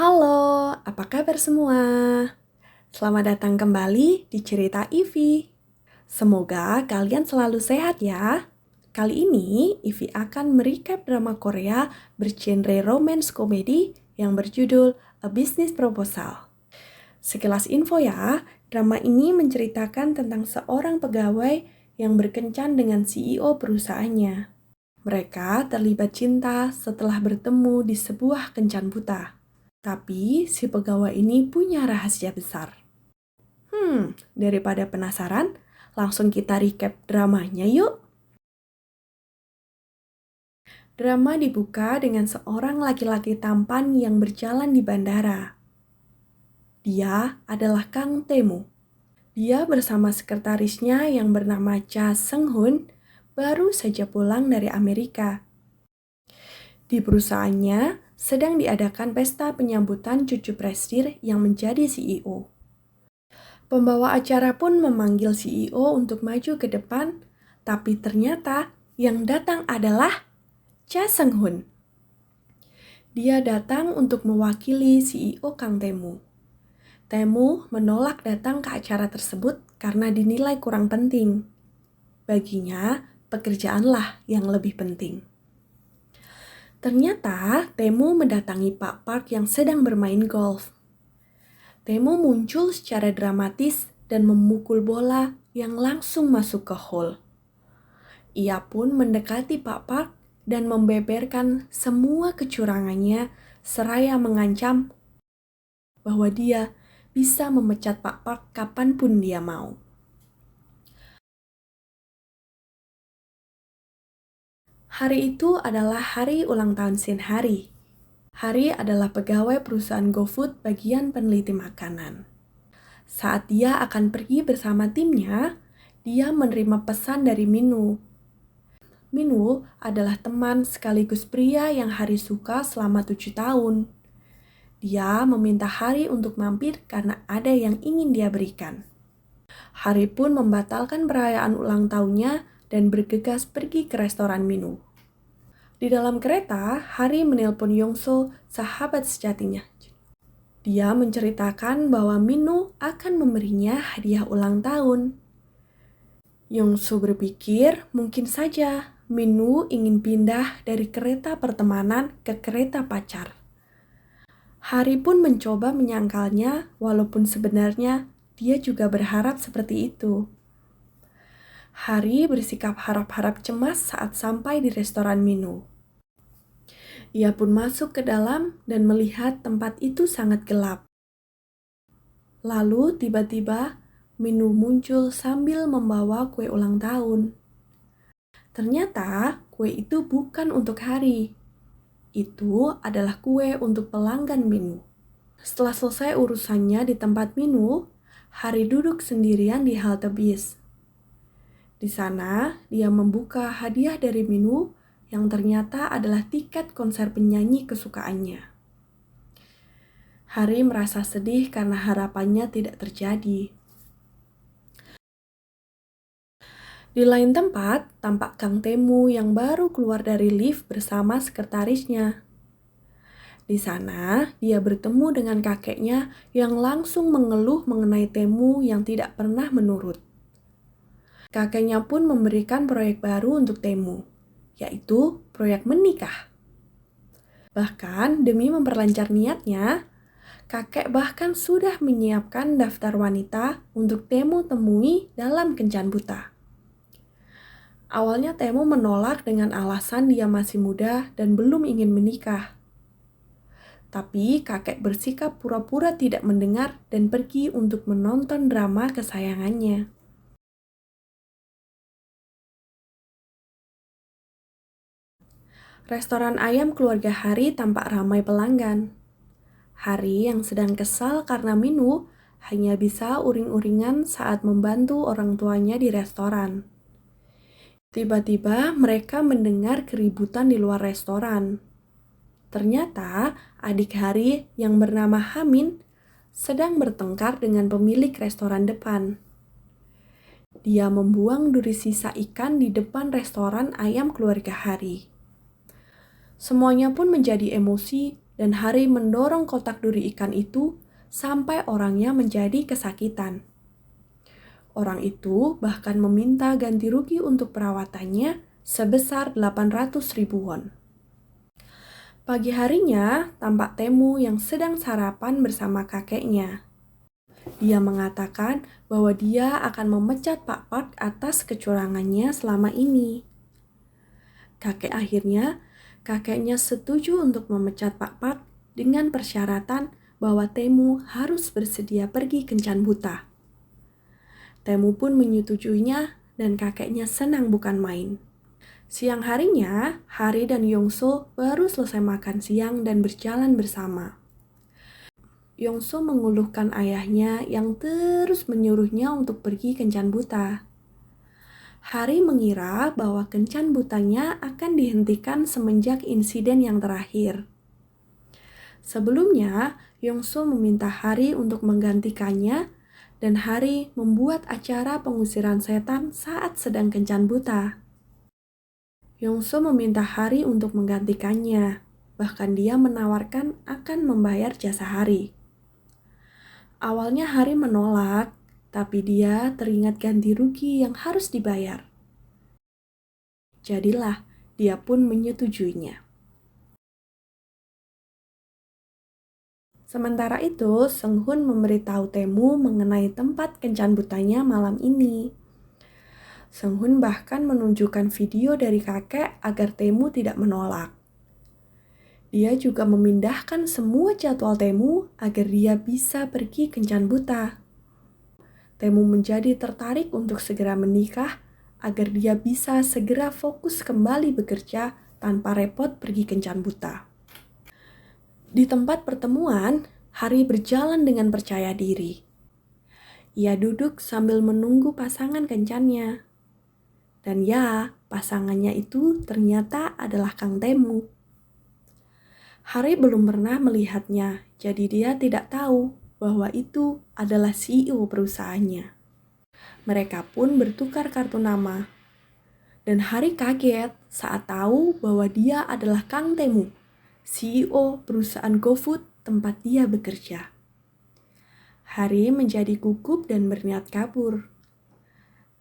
Halo, apa kabar semua? Selamat datang kembali di Cerita Ivy. Semoga kalian selalu sehat ya. Kali ini, Ivy akan merecap drama Korea bergenre romance komedi yang berjudul A Business Proposal. Sekilas info ya, drama ini menceritakan tentang seorang pegawai yang berkencan dengan CEO perusahaannya. Mereka terlibat cinta setelah bertemu di sebuah kencan buta. Tapi si pegawai ini punya rahasia besar. Daripada penasaran, langsung kita recap dramanya yuk. Drama dibuka dengan seorang laki-laki tampan yang berjalan di bandara. Dia adalah Kang Tae-moo. Dia bersama sekretarisnya yang bernama Cha Seung-hoon baru saja pulang dari Amerika. Di perusahaannya sedang diadakan pesta penyambutan cucu presidir yang menjadi CEO. Pembawa acara pun memanggil CEO untuk maju ke depan, tapi ternyata yang datang adalah Cha Seung-hoon. Dia datang untuk mewakili CEO Kang Tae-moo. Tae-moo menolak datang ke acara tersebut karena dinilai kurang penting. Baginya, pekerjaanlah yang lebih penting. Ternyata Tae-moo mendatangi Pak Park yang sedang bermain golf. Tae-moo muncul secara dramatis dan memukul bola yang langsung masuk ke hole. Ia pun mendekati Pak Park dan membeberkan semua kecurangannya seraya mengancam bahwa dia bisa memecat Pak Park kapanpun dia mau. Hari itu adalah hari ulang tahun Shin Hari. Hari adalah pegawai perusahaan GoFood bagian peneliti makanan. Saat dia akan pergi bersama timnya, dia menerima pesan dari Minwoo. Minwoo adalah teman sekaligus pria yang Hari suka selama 7 tahun. Dia meminta Hari untuk mampir karena ada yang ingin dia berikan. Hari pun membatalkan perayaan ulang tahunnya dan bergegas pergi ke restoran Minwoo. Di dalam kereta, Hari menelpon Yongso, sahabat sejatinya. Dia menceritakan bahwa Minwoo akan memberinya hadiah ulang tahun. Yongso berpikir mungkin saja Minwoo ingin pindah dari kereta pertemanan ke kereta pacar. Hari pun mencoba menyangkalnya walaupun sebenarnya dia juga berharap seperti itu. Hari bersikap harap-harap cemas saat sampai di restoran Minwoo. Ia pun masuk ke dalam dan melihat tempat itu sangat gelap. Lalu tiba-tiba Minwoo muncul sambil membawa kue ulang tahun. Ternyata kue itu bukan untuk Hari. Itu adalah kue untuk pelanggan Minwoo. Setelah selesai urusannya di tempat Minwoo, Hari duduk sendirian di halte bis. Di sana, dia membuka hadiah dari Minwoo yang ternyata adalah tiket konser penyanyi kesukaannya. Hari merasa sedih karena harapannya tidak terjadi. Di lain tempat, tampak Kang Tae-moo yang baru keluar dari lift bersama sekretarisnya. Di sana, dia bertemu dengan kakeknya yang langsung mengeluh mengenai Tae-moo yang tidak pernah menurut. Kakeknya pun memberikan proyek baru untuk Tae-moo, yaitu proyek menikah. Bahkan demi memperlancar niatnya, kakek bahkan sudah menyiapkan daftar wanita untuk Tae-moo temui dalam kencan buta. Awalnya Tae-moo menolak dengan alasan dia masih muda dan belum ingin menikah. Tapi kakek bersikap pura-pura tidak mendengar dan pergi untuk menonton drama kesayangannya. Restoran ayam keluarga Hari tampak ramai pelanggan. Hari yang sedang kesal karena Minwoo hanya bisa uring-uringan saat membantu orang tuanya di restoran. Tiba-tiba mereka mendengar keributan di luar restoran. Ternyata adik Hari yang bernama Hamin sedang bertengkar dengan pemilik restoran depan. Dia membuang duri sisa ikan di depan restoran ayam keluarga Hari. Semuanya pun menjadi emosi dan Hari mendorong kotak duri ikan itu sampai orangnya menjadi kesakitan. Orang itu bahkan meminta ganti rugi untuk perawatannya sebesar 800.000 won. Pagi harinya, tampak Temu yang sedang sarapan bersama kakeknya. Dia mengatakan bahwa dia akan memecat Pak Park atas kecurangannya selama ini. Kakeknya setuju untuk memecat Pak Park dengan persyaratan bahwa Temu harus bersedia pergi kencan buta. Temu pun menyetujuinya dan kakeknya senang bukan main. Siang harinya, Hari dan Yongso baru selesai makan siang dan berjalan bersama. Yongso mengeluhkan ayahnya yang terus menyuruhnya untuk pergi kencan buta. Hari mengira bahwa kencan butanya akan dihentikan semenjak insiden yang terakhir. Sebelumnya, Yongso meminta Hari untuk menggantikannya dan Hari membuat acara pengusiran setan saat sedang kencan buta. Yongso meminta Hari untuk menggantikannya, bahkan dia menawarkan akan membayar jasa Hari. Awalnya Hari menolak, tapi dia teringat ganti rugi yang harus dibayar. Jadilah, dia pun menyetujuinya. Sementara itu, Seung-hun memberitahu Temu mengenai tempat kencan butanya malam ini. Seung-hun bahkan menunjukkan video dari kakek agar Temu tidak menolak. Dia juga memindahkan semua jadwal Temu agar dia bisa pergi kencan buta. Temu menjadi tertarik untuk segera menikah agar dia bisa segera fokus kembali bekerja tanpa repot pergi kencan buta. Di tempat pertemuan, Hari berjalan dengan percaya diri. Ia duduk sambil menunggu pasangan kencannya. Dan ya, pasangannya itu ternyata adalah Kang Temu. Hari belum pernah melihatnya, jadi dia tidak tahu bahwa itu adalah CEO perusahaannya. Mereka pun bertukar kartu nama. Dan Hari kaget saat tahu bahwa dia adalah Kang Temu, CEO perusahaan GoFood tempat dia bekerja. Hari menjadi gugup dan berniat kabur.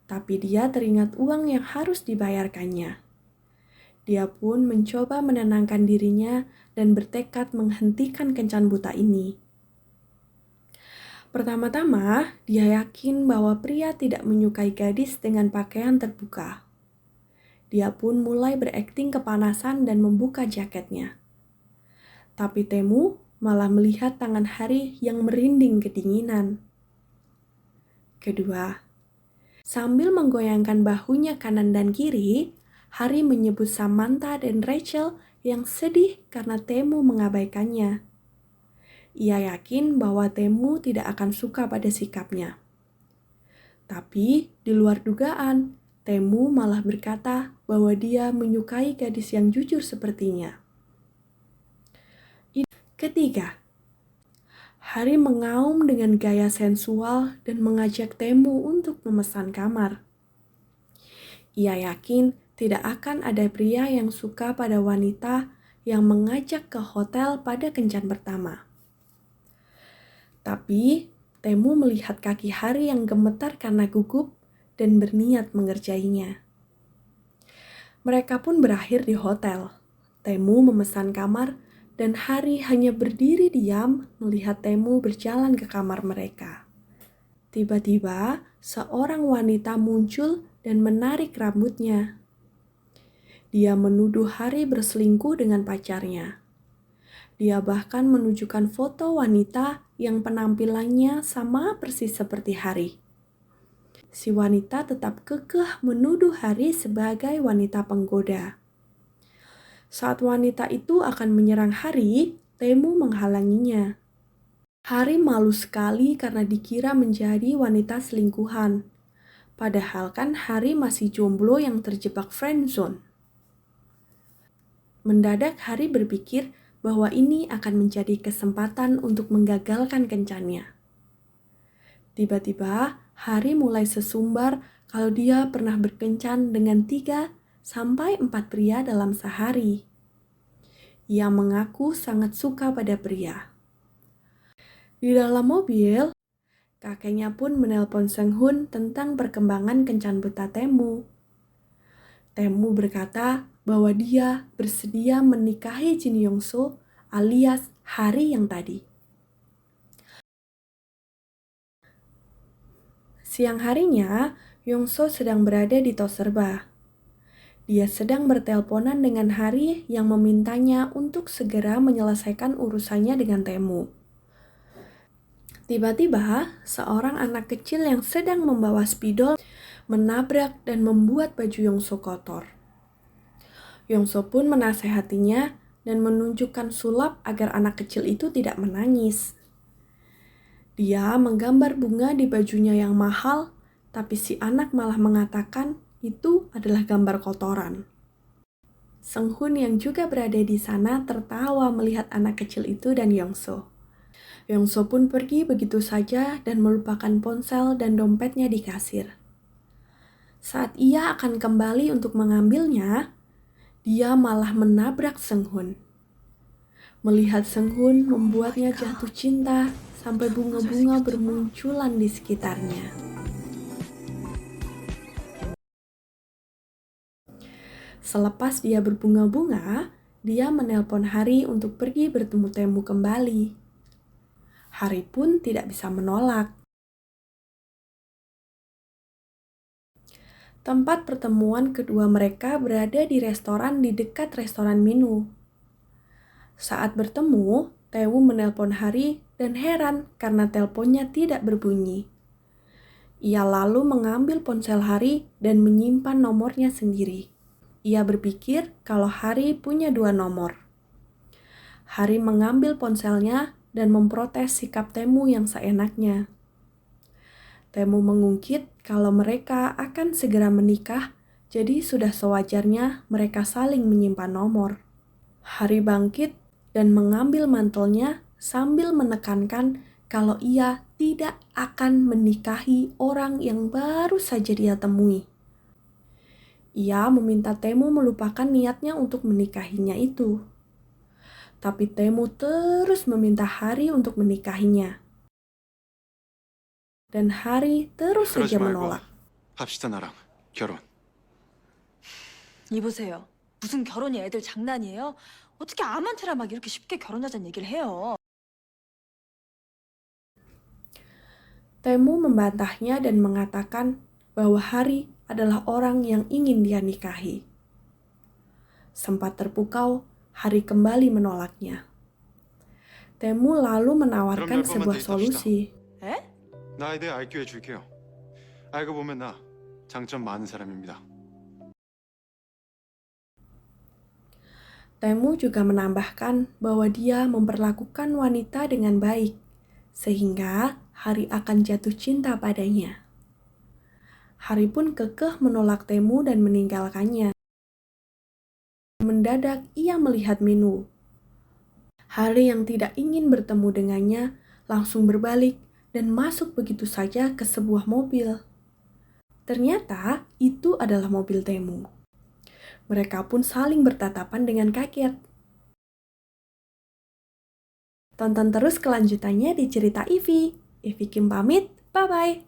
Tapi dia teringat uang yang harus dibayarkannya. Dia pun mencoba menenangkan dirinya dan bertekad menghentikan kencan buta ini. Pertama-tama, dia yakin bahwa pria tidak menyukai gadis dengan pakaian terbuka. Dia pun mulai berakting kepanasan dan membuka jaketnya. Tapi Temu malah melihat tangan Hari yang merinding kedinginan. Kedua, sambil menggoyangkan bahunya kanan dan kiri, Hari menyebut Samantha dan Rachel yang sedih karena Temu mengabaikannya. Ia yakin bahwa Temu tidak akan suka pada sikapnya. Tapi di luar dugaan, Temu malah berkata bahwa dia menyukai gadis yang jujur sepertinya. Ketiga, Hari mengaum dengan gaya sensual dan mengajak Temu untuk memesan kamar. Ia yakin tidak akan ada pria yang suka pada wanita yang mengajak ke hotel pada kencan pertama. Tapi Temu melihat kaki Hari yang gemetar karena gugup dan berniat mengerjainya. Mereka pun berakhir di hotel. Temu memesan kamar dan Hari hanya berdiri diam melihat Temu berjalan ke kamar mereka. Tiba-tiba seorang wanita muncul dan menarik rambutnya. Dia menuduh Hari berselingkuh dengan pacarnya. Dia bahkan menunjukkan foto wanita yang penampilannya sama persis seperti Hari. Si wanita tetap kekeh menuduh Hari sebagai wanita penggoda. Saat wanita itu akan menyerang Hari, Temu menghalanginya. Hari malu sekali karena dikira menjadi wanita selingkuhan. Padahal kan Hari masih jomblo yang terjebak friendzone. Mendadak Hari berpikir bahwa ini akan menjadi kesempatan untuk menggagalkan kencannya. Tiba-tiba Hari mulai sesumbar kalau dia pernah berkencan dengan 3 sampai 4 pria dalam sehari. Ia mengaku sangat suka pada pria. Di dalam mobil, kakeknya pun menelpon Seng Hun tentang perkembangan kencan buta Taemu. Taemu berkata bahwa dia bersedia menikahi Jin Yong So alias Hari yang tadi. Siang harinya, Yong So sedang berada di Toserba. Dia sedang berteleponan dengan Hari yang memintanya untuk segera menyelesaikan urusannya dengan Taemu. Tiba-tiba, seorang anak kecil yang sedang membawa spidol menabrak dan membuat baju Yong So kotor. Yong So pun menasehatinya dan menunjukkan sulap agar anak kecil itu tidak menangis. Dia menggambar bunga di bajunya yang mahal, tapi si anak malah mengatakan itu adalah gambar kotoran. Seng Hun yang juga berada di sana tertawa melihat anak kecil itu dan Yong So. Yong So pun pergi begitu saja dan melupakan ponsel dan dompetnya di kasir. Saat ia akan kembali untuk mengambilnya, dia malah menabrak Seng Hun. Melihat Seng Hun membuatnya jatuh cinta sampai bunga-bunga bermunculan di sekitarnya. Selepas dia berbunga-bunga, dia menelpon Hari untuk pergi bertemu Taemu kembali. Hari pun tidak bisa menolak. Tempat pertemuan kedua mereka berada di restoran di dekat restoran Minu. Saat bertemu, Taemu menelpon Hari dan heran karena teleponnya tidak berbunyi. Ia lalu mengambil ponsel Hari dan menyimpan nomornya sendiri. Ia berpikir kalau Hari punya 2 nomor. Hari mengambil ponselnya dan memprotes sikap Taemu yang seenaknya. Taemu mengungkit kalau mereka akan segera menikah, jadi sudah sewajarnya mereka saling menyimpan nomor. Hari bangkit dan mengambil mantelnya sambil menekankan kalau ia tidak akan menikahi orang yang baru saja dia temui. Ia meminta Taemu melupakan niatnya untuk menikahinya itu. Tapi Taemu terus meminta Hari untuk menikahinya. Dan Hari terus saja menolak. 합시다 나랑 결혼. 이보세요. 무슨 결혼이 애들 장난이에요? 어떻게 아무한테나 막 이렇게 쉽게 결혼하자는 얘기를 해요? Taemu membantahnya dan mengatakan bahwa Hari adalah orang yang ingin dia nikahi. Sempat terpukau, Hari kembali menolaknya. Taemu lalu menawarkan 그럼 sebuah 데이트합시다. solusi. 에? 나에 대해 알게 해줄게요. 알고 보면 나 장점 많은 사람입니다. Taemu juga menambahkan bahwa dia memperlakukan wanita dengan baik, sehingga Hari akan jatuh cinta padanya. Hari pun kekeh menolak Taemu dan meninggalkannya. Mendadak ia melihat Minu. Hari yang tidak ingin bertemu dengannya langsung berbalik dan masuk begitu saja ke sebuah mobil. Ternyata itu adalah mobil Taemu. Mereka pun saling bertatapan dengan kaget. Tonton terus kelanjutannya di cerita Ivy. Ivy Kim pamit, bye-bye.